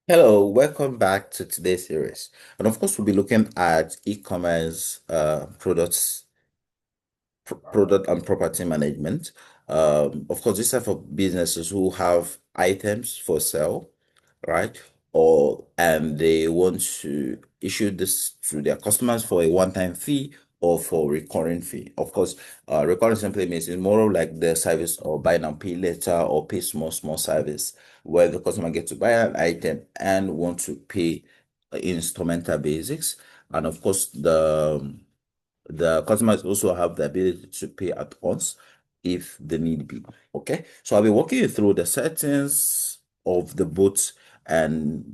Hello, welcome back to today's series. And of course, we'll be looking at e-commerce product and property management. Of course, this are for businesses who have items for sale, right? Or and they want to issue this to their customers for a one-time fee or for recurring fee. Of course, recurring simply means it's more like the service or buy now pay later or pay small service where the customer gets to buy an item and want to pay instrumental basics. And of course, the customers also have the ability to pay at once if the need be. Okay, so I'll be walking you through the settings of the boot and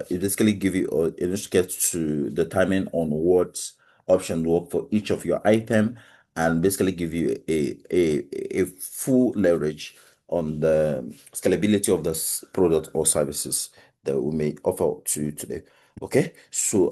it basically give you a indicator to determine on what option work for each of your item and basically give you a full leverage on the scalability of this product or services that we may offer to you today. Okay, so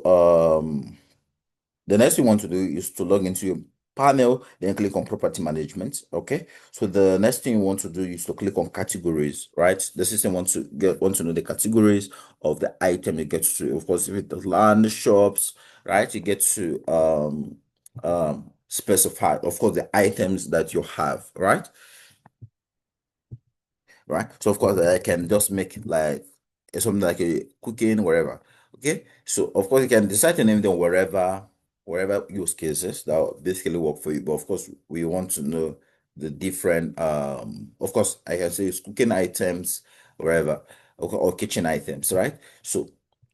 the next thing you want to do is to log into your panel, then click on property management. Okay. So the next thing you want to do is to click on categories, right? The system wants to know the categories of the item it gets to. Of course, if it's land, shops, right, you get to specify, of course, the items that you have, right? Right? So of course I can just make it like something like a cooking, wherever. Okay. So of course you can decide to name them wherever use cases that will basically work for you. But of course we want to know the different of course I can say it's cooking items, wherever, or kitchen items, right?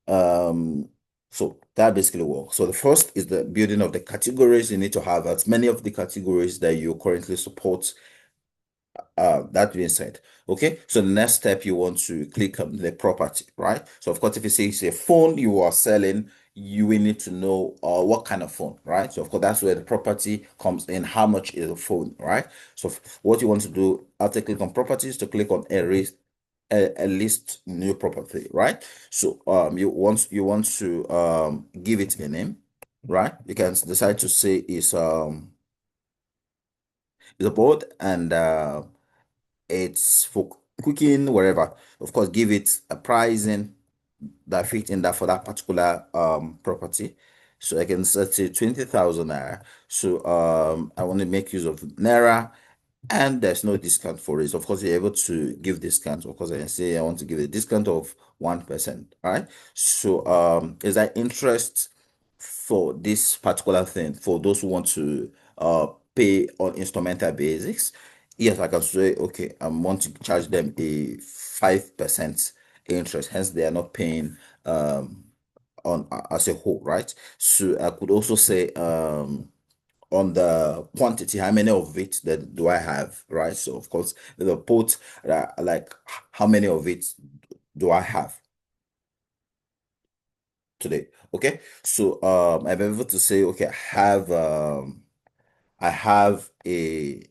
Um so that basically works. So the first is the building of the categories. You need to have as many of the categories that you currently support that being said, okay, so the next step you want to click on the property, right? So of course, if you say it's a phone you are selling, you will need to know what kind of phone, right? So of course, that's where the property comes in. How much is a phone, right? So what you want to do after click on properties to click on a list new property, right? So you want to give it a name, right? You can decide to say it's a board and it's for cooking, wherever. Of course, give it a pricing that fit in that for that particular property. So I can set it 20,000 naira. So I want to make use of naira and there's no discount for it. Of course, you're able to give discounts. Of course, I can say I want to give a discount of 1%. All right. So is that interest for this particular thing for those who want to pay on instrumental basics? Yes, I can say, okay, I want to charge them a 5% interest, hence they are not paying on as a whole, right? So I could also say on the quantity, how many of it that do I have, right? So of course, the put like how many of it do I have today? Okay, so I'm able to say, okay, I have a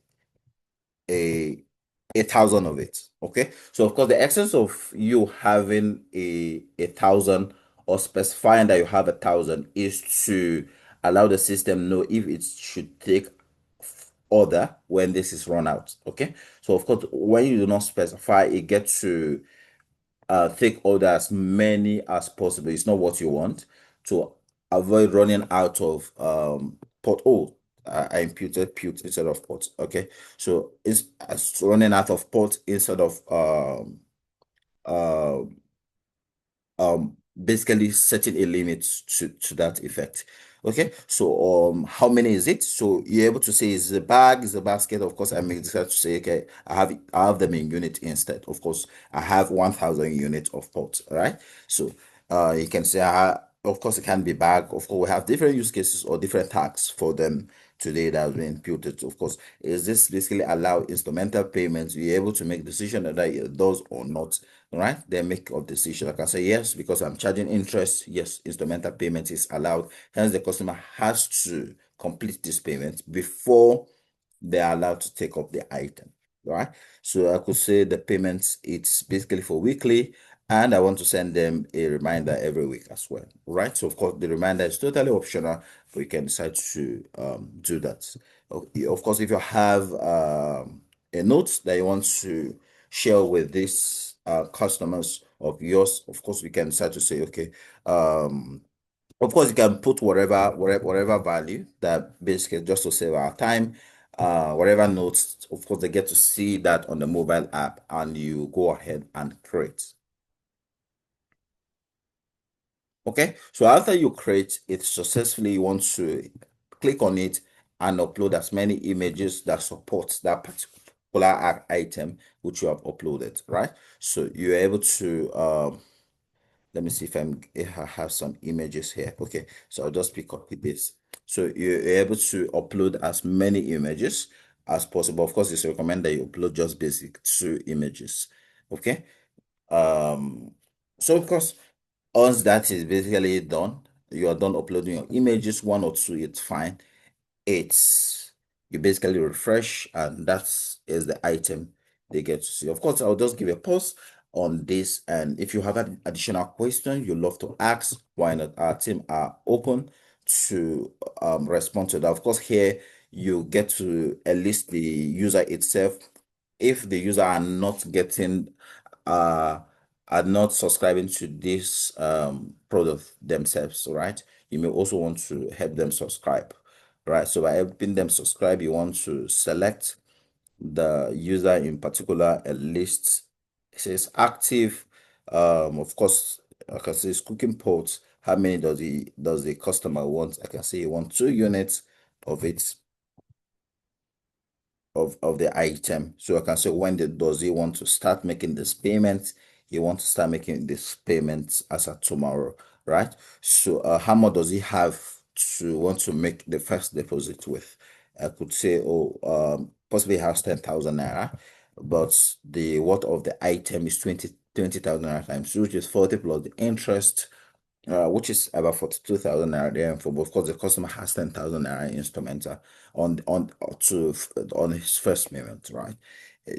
1,000 of it. Okay. So of course the essence of you having a thousand or specifying that you have 1,000 is to allow the system know if it should take order when this is run out. Okay. So of course when you do not specify, it gets to take order as many as possible. It's not what you want to avoid running out of port. Oh, I imputed put instead of port. Okay, so it's running out of port instead of um basically setting a limit to that effect. Okay, so how many is it? So you're able to say is a bag, is a basket. Of course, I may decide to say, okay, I have them in unit instead. Of course, I have 1,000 units of pots. All right, so you can say of course it can be bag. Of course, we have different use cases or different tags for them today that has been imputed. Of course, is this basically allow instrumental payments? You're able to make decision that it does or not, right? They make a decision. I can say yes because I'm charging interest. Yes, instrumental payment is allowed. Hence, the customer has to complete this payment before they are allowed to take up the item, right? So I could say the payments, it's basically for weekly, and I want to send them a reminder every week as well, right? So of course, the reminder is totally optional, but you can decide to do that. Okay, of course, if you have a note that you want to share with this customers of yours, of course, we can start to say, okay, of course, you can put whatever value that basically just to save our time, whatever notes, of course, they get to see that on the mobile app and you go ahead and create. Okay, so after you create it successfully, you want to click on it and upload as many images that support that particular item which you have uploaded, right? So you're able to let me see if I have some images here. Okay, so I'll just pick up with this. So you're able to upload as many images as possible. Of course, it's recommended that you upload just basic 2 images. Okay. Um, so of course, once that is basically done, you are done uploading your images, 1 or 2, it's fine. It's you basically refresh, and that is the item they get to see. Of course, I'll just give a pause on this, and if you have an additional question you'd love to ask, why not? Our team are open to respond to that. Of course, here you get to at least the user itself. If the user uh are not subscribing to this product themselves, right? You may also want to help them subscribe, right? So by helping them subscribe, you want to select the user in particular, a list. It says active. Of course, I can say it's cooking pots. How many does the customer want? I can say you want 2 units of it, of the item. So I can say does he want to start making this payment? He wants to start making this payment as of tomorrow, right? So how much does he have to want to make the first deposit with? I could say, oh, possibly has 10,000 naira, but the worth of the item is 20,000 naira times two, which is 40 plus the interest, which is about 42,000 naira there. And for of course, the customer has 10,000 naira instrumental on his first payment, right?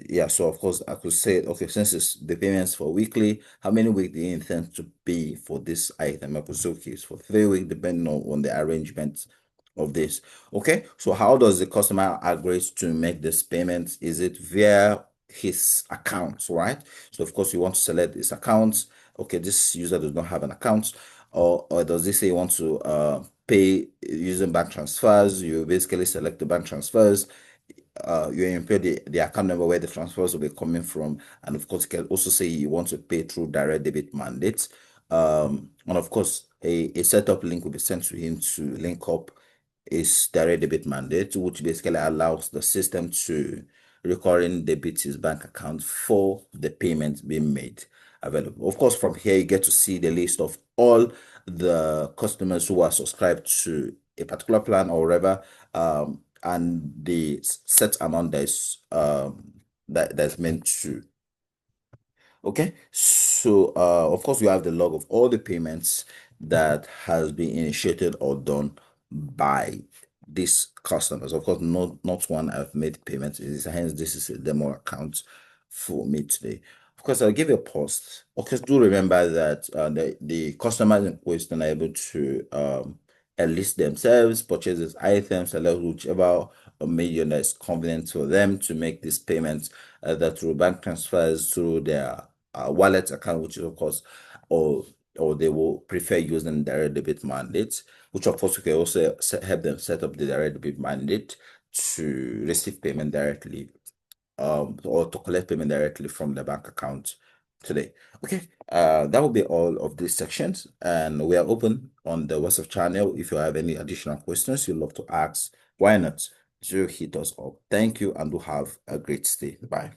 Yeah, so of course I could say, okay, since it's the payments for weekly, how many weeks do you intend to pay for this item? I could say, okay, it's for 3 weeks, depending on the arrangement of this. Okay, so how does the customer agree to make this payment? Is it via his account, right? So of course you want to select his account. Okay, this user does not have an account, or does this say you want to pay using bank transfers? You basically select the bank transfers. You input the account number where the transfers will be coming from, and of course you can also say you want to pay through direct debit mandates. And of course a setup link will be sent to him to link up his direct debit mandate, which basically allows the system to recurring debit his bank account for the payment being made available. Of course, from here you get to see the list of all the customers who are subscribed to a particular plan or whatever, and the set amount that's meant to. Okay, so of course you have the log of all the payments that has been initiated or done by these customers. Of course, not one I've made payments. Hence this is a demo account for me today. Of course, I'll give you a post. Of course, do remember that the customers in question are able to enlist themselves, purchase these items, select whichever medium that is convenient for them to make these payments, either through bank transfers, through their wallet account, which is of course, or they will prefer using direct debit mandates, which of course we can also help them set up the direct debit mandate to receive payment directly, or to collect payment directly from the bank account today. Okay, that will be all of these sections, and we are open on the WhatsApp channel. If you have any additional questions you'd love to ask, why not? Do hit us up. Thank you, and do have a great day. Bye.